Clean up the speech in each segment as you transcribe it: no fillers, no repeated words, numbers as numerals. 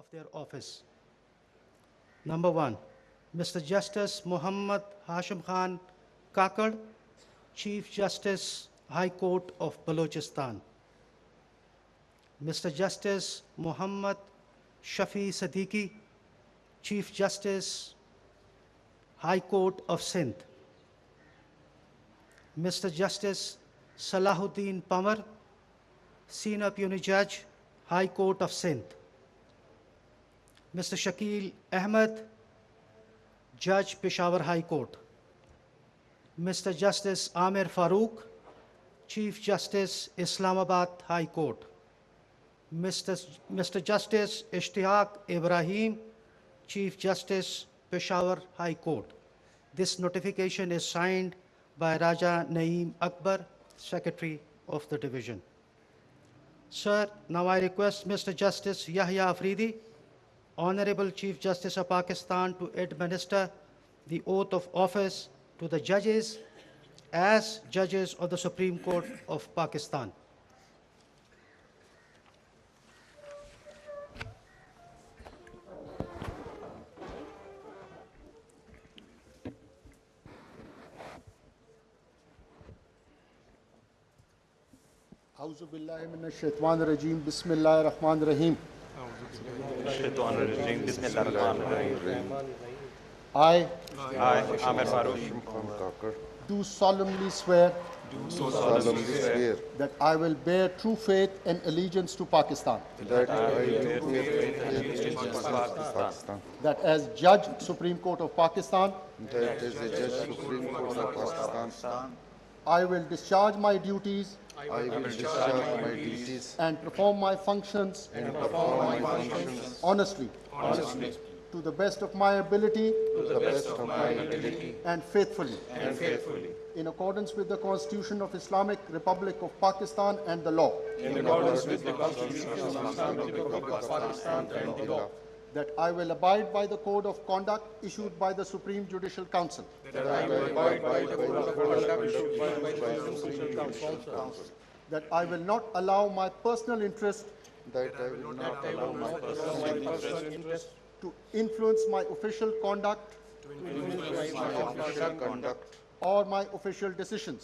of their office. Number 1, Mr. Justice Muhammad Hashim Khan Kakad, Chief Justice, High Court of Balochistan. Mr. Justice Muhammad Shafi Siddiqui, Chief Justice, High Court of Sindh. Mr. Justice Salahuddin Pamar, Senior Puisne Judge, High Court of Sindh. Mr. Shakil Ahmed, Judge, Peshawar High Court. Mr. Justice Amir Farooq, Chief Justice, Islamabad High Court. Mr. Justice Ishtihaq Ibrahim, Chief Justice, Peshawar High Court. This notification is signed by Raja Naeem Akbar, Secretary of the Division. Sir, now I request Mr. Justice Yahya Afridi, Honorable Chief Justice of Pakistan, to administer the oath of office to the judges as judges of the Supreme Court of Pakistan. اعوذ باللہ من الشیطان الرجیم بسم اللہ الرحمن الرحیم I, Amir Farooq, do solemnly swear that I will bear true faith and allegiance to Pakistan, that as Judge Supreme Court of Pakistan, I will discharge my duties and perform my functions honestly, to the best of my ability and faithfully, in accordance with the Constitution of Islamic Republic of Pakistan and the law. That I will abide by the code of conduct issued by the Supreme Judicial Council. That I will not allow my personal interest to influence my official conduct or my official decisions.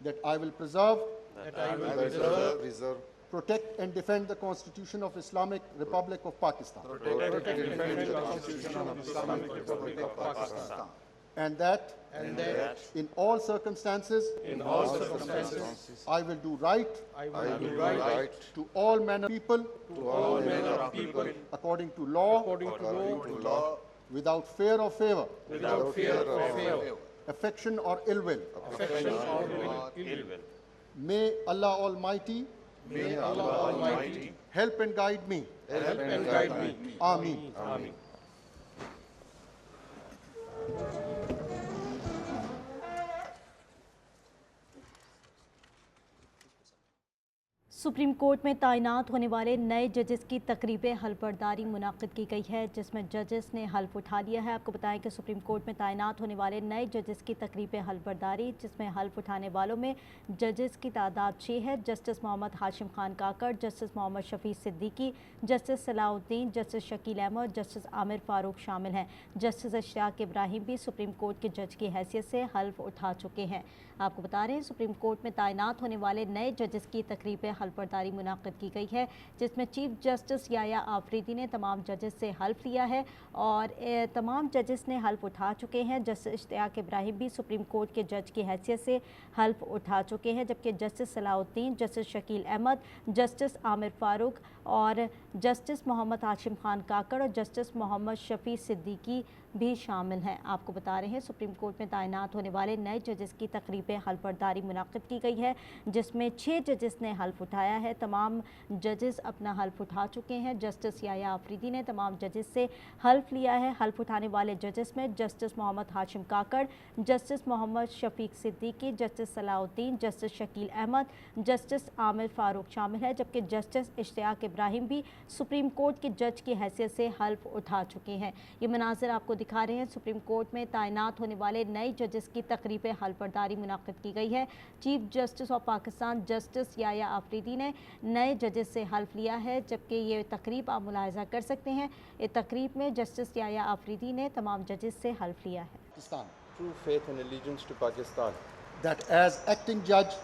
That I will preserve, protect and defend the Constitution of Islamic Republic of Pakistan. And that in all circumstances, I will do right to all manner of people, according to law, without fear or favor, affection or ill will. May Allah Almighty help and guide me. Ameen. Supreme court میں تعینات ہونے والے نئے ججز کی تقریب حلف برداری منعقد کی گئی ہے، جس میں ججز نے حلف اٹھا لیا ہے۔ آپ کو بتائیں کہ سپریم کورٹ میں تعینات ہونے والے نئے ججز کی تقریب حلف برداری، جس میں حلف اٹھانے والوں میں ججز کی تعداد 6 ہے۔ جسٹس محمد ہاشم خان کاکڑ، جسٹس محمد شفیع صدیقی، جسٹس صلاح الدین، جسٹس شکیل احمد، جسٹس عامر فاروق شامل ہیں۔ جسٹس اشتیاق ابراہیم بھی سپریم کورٹ کے جج کی حیثیت سے حلف اٹھا چکے ہیں۔ آپ کو بتا رہے ہیں سپریم کورٹ میں تعینات ہونے والے نئے ججز کی تقریب حلف برداری منعقد کی گئی ہے، جس میں چیف جسٹس یحییٰ آفریدی نے تمام ججز سے حلف لیا ہے اور تمام ججز نے حلف اٹھا چکے ہیں۔ جسٹس اشتیاق ابراہیم بھی سپریم کورٹ کے جج کی حیثیت سے حلف اٹھا چکے ہیں، جبکہ جسٹس صلاح الدین، جسٹس شکیل احمد، جسٹس عامر فاروق اور جسٹس محمد ہاشم خان کاکڑ اور جسٹس محمد شفیع صدیقی بھی شامل ہیں۔ آپ کو بتا رہے ہیں سپریم کورٹ میں تعینات ہونے والے نئے ججز کی تقریب حلف برداری منعقد کی گئی ہے، جس میں 6 ججز نے حلف اٹھایا ہے۔ تمام ججز اپنا حلف اٹھا چکے ہیں۔ جسٹس یحییٰ آفریدی نے تمام ججز سے حلف لیا ہے۔ حلف اٹھانے والے ججز میں جسٹس محمد ہاشم کاکڑ، جسٹس محمد شفیق صدیقی، جسٹس صلاح الدین، جسٹس شکیل احمد، جسٹس عامر فاروق شامل ہے، جبکہ جسٹس اشتیاق ابراہیم بھی سپریم کورٹ کے جج کی حیثیت سے حلف اٹھا چکے ہیں۔ یہ مناظر آپ کو دکھا رہے ہیں سپریم کورٹ میں تعینات ہونے والے نئے ججز کی تقریب حلفبرداری منعقد کی گئی ہے۔ Chief justice of Pakistan justice Yahya Afridi نے نئے ججز سے حلف لیا ہے، جبکہ یہ تقریب آپ ملاحظہ کر سکتے ہیں۔ اس تقریب میں جسٹس یحییٰ آفریدی نے تمام ججز سے حلف لیا ہے۔ Pakistan, True faith and allegiance to Pakistan. that as acting judge,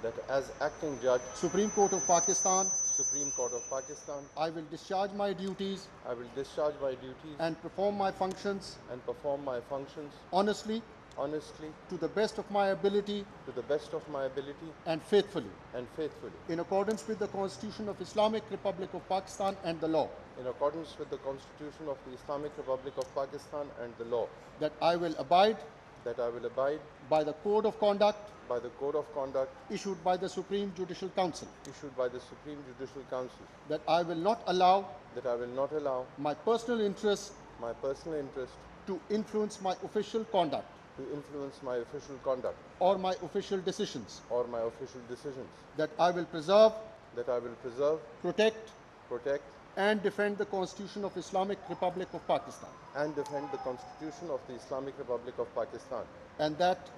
That as acting judge, Supreme Court of Pakistan, Supreme Court of Pakistan, I will discharge my duties I will discharge my duties and perform my functions and perform my functions honestly, honestly, to the best of my ability to the best of my ability and faithfully, and faithfully, in accordance with the Constitution of Islamic Republic of Pakistan and the law, in accordance with the Constitution of the Islamic Republic of Pakistan and the law, that I will abide that I will abide by the code of conduct by the code of conduct issued by the Supreme Judicial Council, issued by the Supreme Judicial Council, that I will not allow that I will not allow my personal interests my personal interest to influence my official conduct to influence my official conduct or my official decisions, or my official decisions, that I will preserve, that I will preserve, protect, protect, and defend the Constitution of Islamic Republic of Pakistan, and defend the Constitution of the Islamic Republic of Pakistan, and that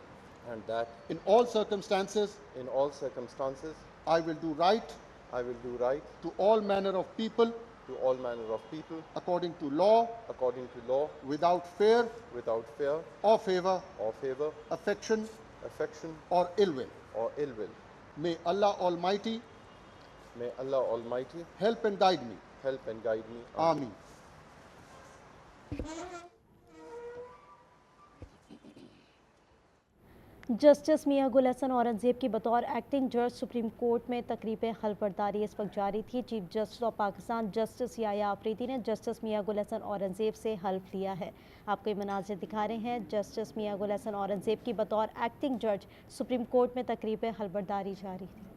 and that in all circumstances in all circumstances I will do right I will do right to all manner of people to all manner of people according to law, according to law, without fear without fear or favor, or favor, affection affection or ill will. or ill will. May Allah Almighty May Allah Almighty help and guide me. help and guide me. Ameen. Justice میاں گل حسن اورنگزیب کی بطور acting جج supreme court میں تقریب حلفبرداری اس وقت جاری تھی۔ Chief justice of Pakistan justice Yahya Afridi نے جسٹس میاں گل حسن اورنگزیب سے حلف لیا ہے۔ آپ کو یہ مناظر دکھا رہے ہیں جسٹس میاں گل حسن اورنگزیب کی بطور ایکٹنگ جج سپریم کورٹ میں تقریب حلفبرداری جاری تھی۔